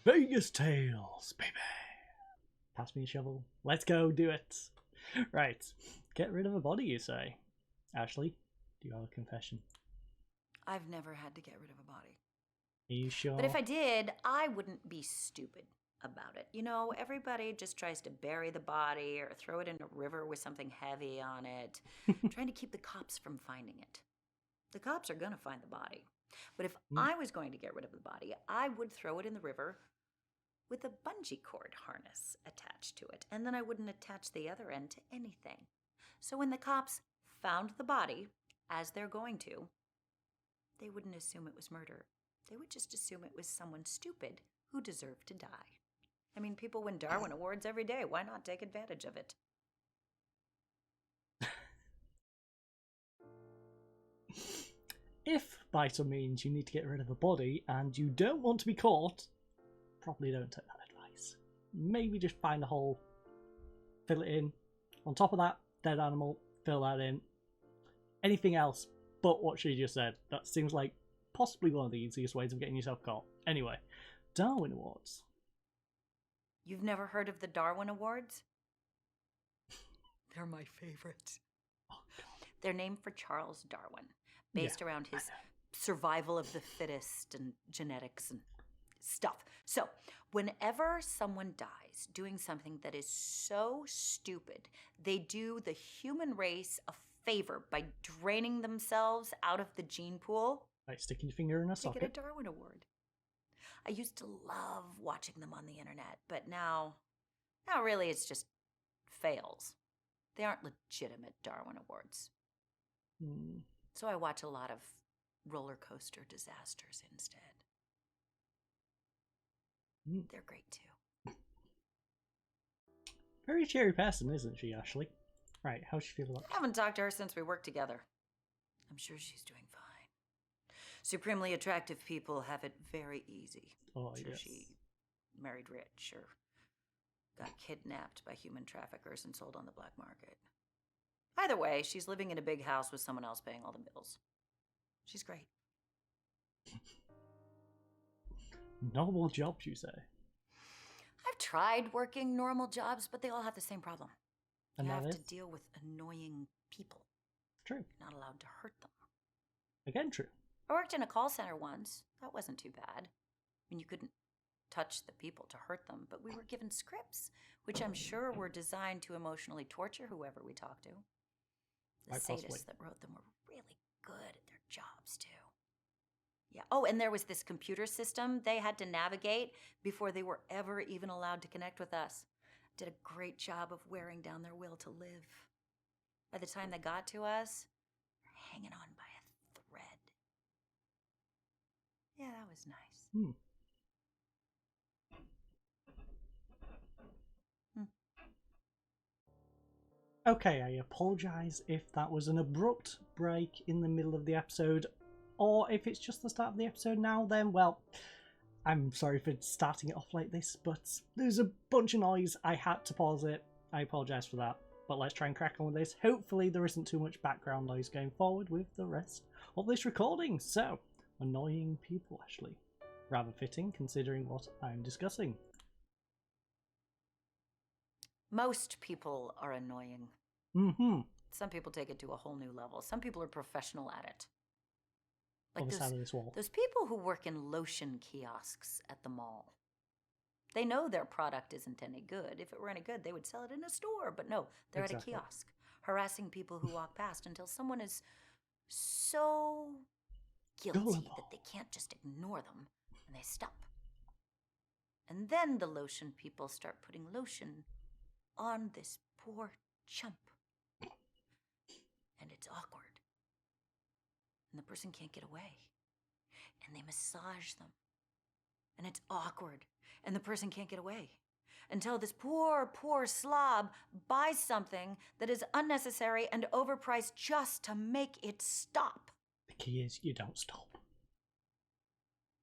Vegas Tales, baby. Pass me a shovel. Let's go do it. Right. Get rid of a body, you say. Ashley, do you have a confession? I've never had to get rid of a body. Are you sure? But if I did, I wouldn't be stupid about it. You know, everybody just tries to bury the body or throw it in a river with something heavy on it, trying to keep the cops from finding it. The cops are going to find the body. But if I was going to get rid of the body, I would throw it in the river with a bungee cord harness attached to it, and then I wouldn't attach the other end to anything. So when the cops found the body, as they're going to, they wouldn't assume it was murder. They would just assume it was someone stupid who deserved to die. I mean, people win Darwin Awards every day. Why not take advantage of it? If, by some means, you need to get rid of a body and you don't want to be caught, probably don't take that advice. Maybe just find a hole, fill it in. On top of that, dead animal, fill that in. Anything else but what she just said. That seems like possibly one of the easiest ways of getting yourself caught. Anyway, Darwin Awards. You've never heard of the Darwin Awards? They're my favorite. Oh, God. They're named for Charles Darwin, based around his survival of the fittest and genetics and stuff. So, whenever someone dies doing something that is so stupid, they do the human race a favor by draining themselves out of the gene pool. Like sticking your finger in a socket. They get a Darwin Award. I used to love watching them on the internet, but now really it's just fails. They aren't legitimate Darwin Awards. So I watch a lot of roller coaster disasters instead. They're great too. Very cheery person, isn't she, Ashley? Right, how's she feel about I haven't talked to her since we worked together. I'm sure she's doing fine. Supremely attractive people have it very easy. Oh, I'm sure yes. she married rich or got kidnapped by human traffickers and sold on the black market. Either way, she's living in a big house with someone else paying all the bills. She's great. Normal jobs, you say? I've tried working normal jobs, but they all have the same problem. And you that have is? to deal with annoying people. True. You're not allowed to hurt them. Again, true. I worked in a call center once. That wasn't too bad. I mean, you couldn't touch the people to hurt them, but we were given scripts, which I'm sure were designed to emotionally torture whoever we talked to. The sadists that wrote them were really good at their jobs, too. Yeah. Oh, and there was this computer system they had to navigate before they were ever even allowed to connect with us. Did a great job of wearing down their will to live. By the time they got to us, they were hanging on by a thread. Yeah, that was nice. Okay, I apologise if that was an abrupt break in the middle of the episode, or if it's just the start of the episode now, then, well, I'm sorry for starting it off like this, but there's a bunch of noise. I had to pause it. I apologise for that. But let's try and crack on with this. Hopefully there isn't too much background noise going forward with the rest of this recording. So, annoying people, Ashley. Rather fitting, considering what I'm discussing. Most people are annoying. Some people take it to a whole new level. Some people are professional at it. Like those people who work in lotion kiosks at the mall. They know their product isn't any good. If it were any good, they would sell it in a store. But no, they're at a kiosk, harassing people who walk past until someone is so guilty that they can't just ignore them, and they stop. And then the lotion people start putting lotion on this poor chump. And it's awkward. And the person can't get away. And they massage them. And it's awkward. And the person can't get away. Until this poor slob buys something that is unnecessary and overpriced just to make it stop. The key is you don't stop.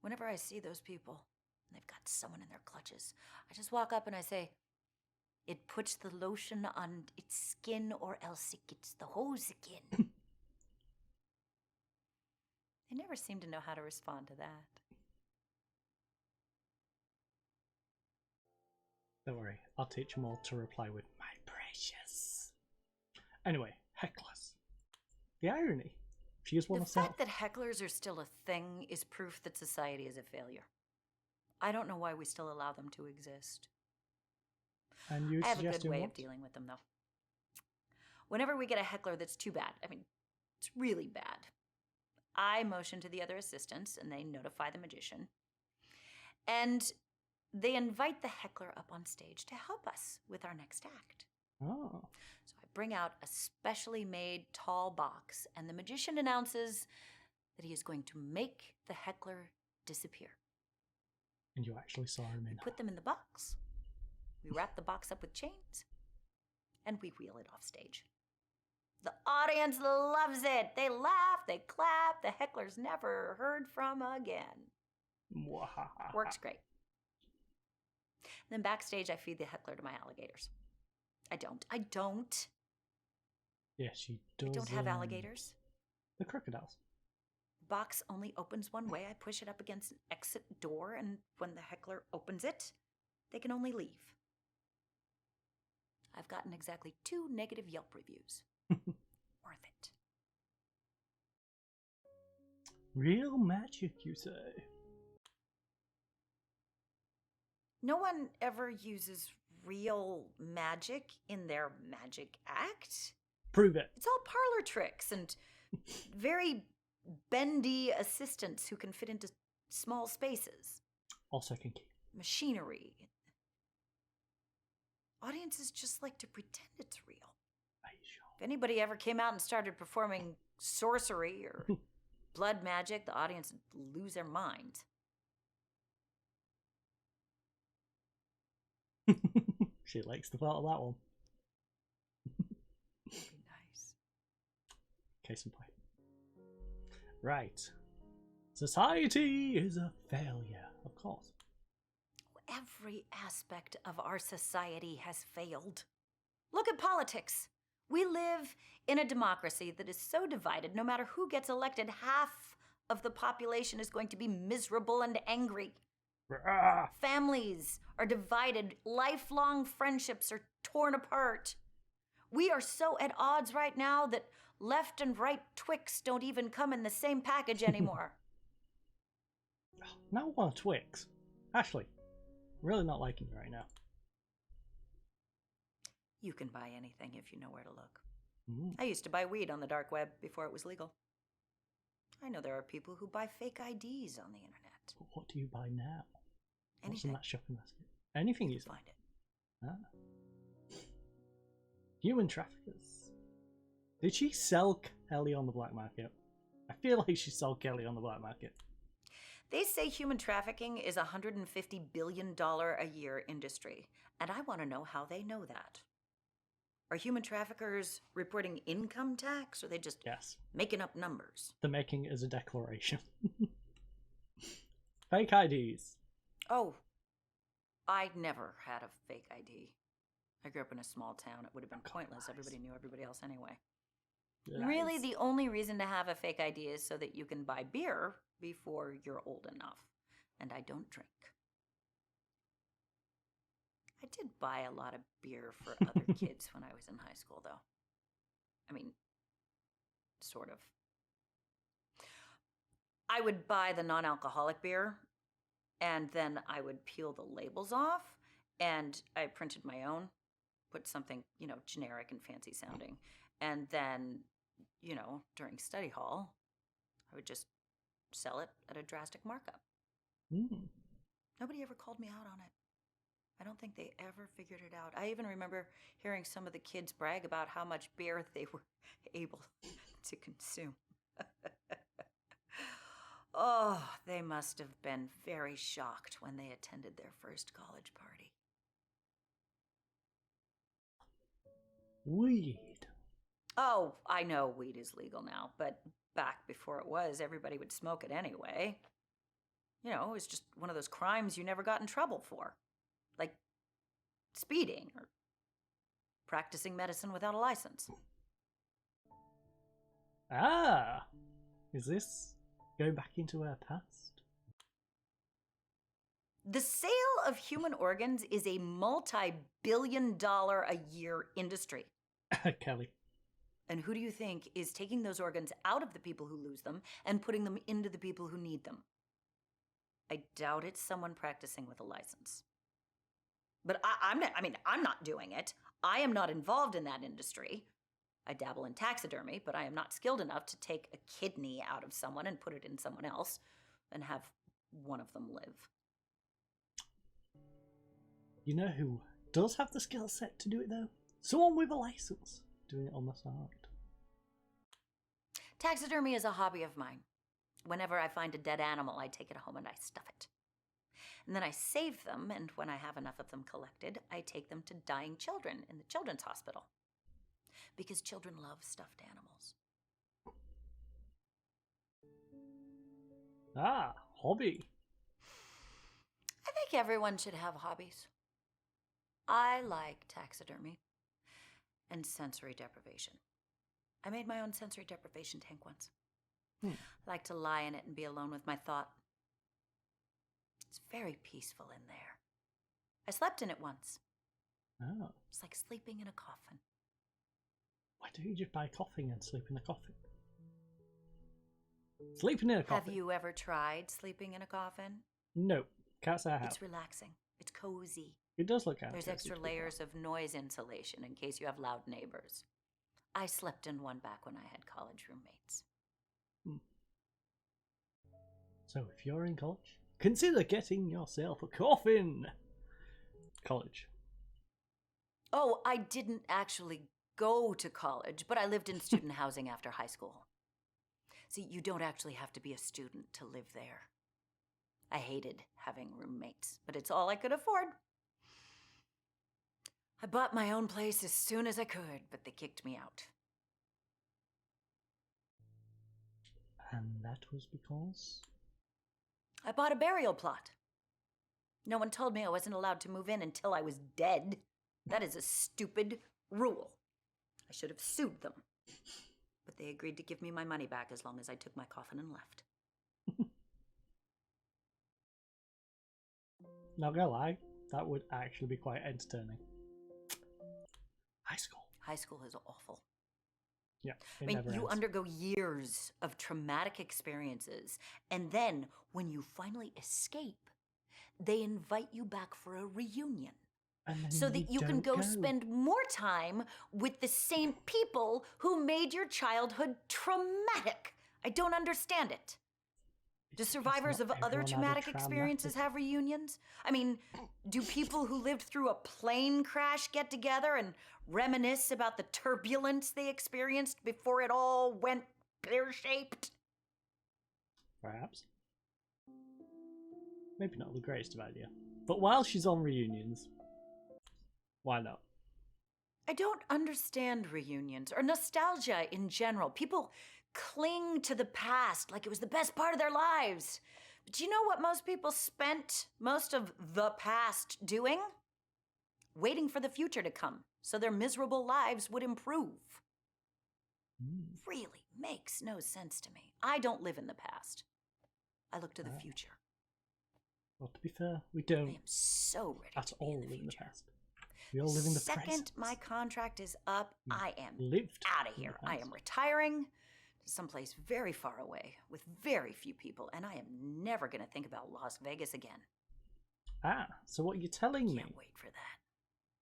Whenever I see those people, and they've got someone in their clutches, I just walk up and I say, it puts the lotion on its skin or else it gets the hose again. They never seem to know how to respond to that. Don't worry, I'll teach them all to reply with my precious. Anyway, hecklers. The irony. She is one The herself. fact that hecklers are still a thing is proof that society is a failure. I don't know why we still allow them to exist. And you I have a good suggesting way what? of dealing with them, though. Whenever we get a heckler that's too bad, I mean, it's really bad, I motion to the other assistants and they notify the magician. And they invite the heckler up on stage to help us with our next act. Oh. So I bring out a specially made tall box, and the magician announces that he is going to make the heckler disappear. And you actually saw him in. We put them in the box. We wrap the box up with chains, and we wheel it off stage. The audience loves it. They laugh, they clap. The heckler's never heard from again. Works great. Then backstage, I feed the heckler to my alligators. I don't. Yes, she does. I don't have alligators. The crocodiles. The box only opens one way. I push it up against an exit door, and when the heckler opens it, they can only leave. I've gotten exactly 2 negative Yelp reviews. Worth it. Real magic, you say? No one ever uses real magic in their magic act. Prove it. It's all parlor tricks and very bendy assistants who can fit into small spaces. Also kinky. Machinery. Audiences just like to pretend it's real. Are you sure? If anybody ever came out and started performing sorcery or blood magic, the audience would lose their minds. She likes the thought of that one. Be nice. Case in point. Right. Society is a failure, of course. Every aspect of our society has failed. Look at politics. We live in a democracy that is so divided, no matter who gets elected, half of the population is going to be miserable and angry. Families are divided. Lifelong friendships are torn apart. We are so at odds right now that left and right Twix don't even come in the same package anymore. Now one Twix. Ashley, really not liking you right now. You can buy anything if you know where to look. I used to buy weed on the dark web before it was legal. I know there are people who buy fake IDs on the internet. But what do you buy now? What's in Anything. that shopping basket? Anything you Find it. Ah. Human traffickers. Did she sell Kelly on the black market? I feel like she sold Kelly on the black market. They say human trafficking is a $150 billion a year industry, and I want to know how they know that. Are human traffickers reporting income tax, or are they just Yes. making up numbers? The making is a declaration. Fake IDs. Oh, I never had a fake ID. I grew up in a small town. It would have been pointless. Everybody knew everybody else anyway. Lies. Really, the only reason to have a fake ID is so that you can buy beer before you're old enough. And I don't drink. I did buy a lot of beer for other kids when I was in high school, though. I mean, sort of. I would buy the non-alcoholic beer, and then I would peel the labels off, and I printed my own, put something, generic and fancy sounding. And then, during study hall, I would just sell it at a drastic markup. Nobody ever called me out on it. I don't think they ever figured it out. I even remember hearing some of the kids brag about how much beer they were able to consume. Oh, they must have been very shocked when they attended their first college party. Weed. Oh, I know weed is legal now, but back before it was, everybody would smoke it anyway. It was just one of those crimes you never got in trouble for. Like speeding or practicing medicine without a license. Ah! Is this going back into her past? The sale of human organs is a multi-billion-dollar a year industry. Kelly. And who do you think is taking those organs out of the people who lose them and putting them into the people who need them? I doubt it's someone practicing with a license. But I'm not doing it. I am not involved in that industry. I dabble in taxidermy, but I am not skilled enough to take a kidney out of someone and put it in someone else and have one of them live. You know who does have the skill set to do it, though? Someone with a license doing it on the side. Taxidermy is a hobby of mine. Whenever I find a dead animal, I take it home and I stuff it. And then I save them, and when I have enough of them collected, I take them to dying children in the children's hospital. Because children love stuffed animals. Ah, hobby. I think everyone should have hobbies. I like taxidermy and sensory deprivation. I made my own sensory deprivation tank once. I like to lie in it and be alone with my thought. It's very peaceful in there. I slept in it once. Oh. It's like sleeping in a coffin. Why don't you just buy a coffin and sleep in a coffin? Sleeping in a coffin. Have you ever tried sleeping in a coffin? No, can't say I have. It's relaxing. It's cozy. It does look out. There's extra layers of noise insulation in case you have loud neighbors. I slept in one back when I had college roommates. So if you're in college, consider getting yourself a coffin. College. Oh, I didn't actually go to college, but I lived in student housing after high school. See, you don't actually have to be a student to live there. I hated having roommates, but it's all I could afford. I bought my own place as soon as I could, but they kicked me out. And that was because? I bought a burial plot. No one told me I wasn't allowed to move in until I was dead. That is a stupid rule. I should have sued them. But they agreed to give me my money back as long as I took my coffin and left. Not gonna lie, that would actually be quite entertaining. High school. High school is awful. Yeah, I mean, you undergo years of traumatic experiences, and then when you finally escape, they invite you back for a reunion. So that you can go spend more time with the same people who made your childhood traumatic. I don't understand it. Do survivors of other traumatic experiences have reunions? I mean, do people who lived through a plane crash get together and reminisce about the turbulence they experienced before it all went pear-shaped? Perhaps. Maybe not the greatest of idea. But while she's on reunions, why not? I don't understand reunions or nostalgia in general. People cling to the past like it was the best part of their lives. But you know what most people spent most of the past doing? Waiting for the future to come so their miserable lives would improve. Really makes no sense to me. I don't live in the past. I look to the future. Well, to be fair, we don't I am so ready at to be all in the live in the future. past. We all live in the present. Second my contract is up, I am Lived out of here. I am retiring to someplace very far away with very few people, and I am never going to think about Las Vegas again. Ah, so what you're telling me Can't wait for that.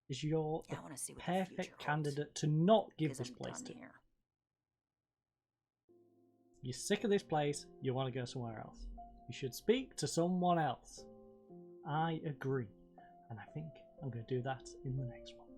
is you're I want to see the what the future perfect holds, candidate to not give 'cause this I'm place done to. here. You're sick of this place, you want to go somewhere else. You should speak to someone else. I agree. And I think I'm going to do that in the next one.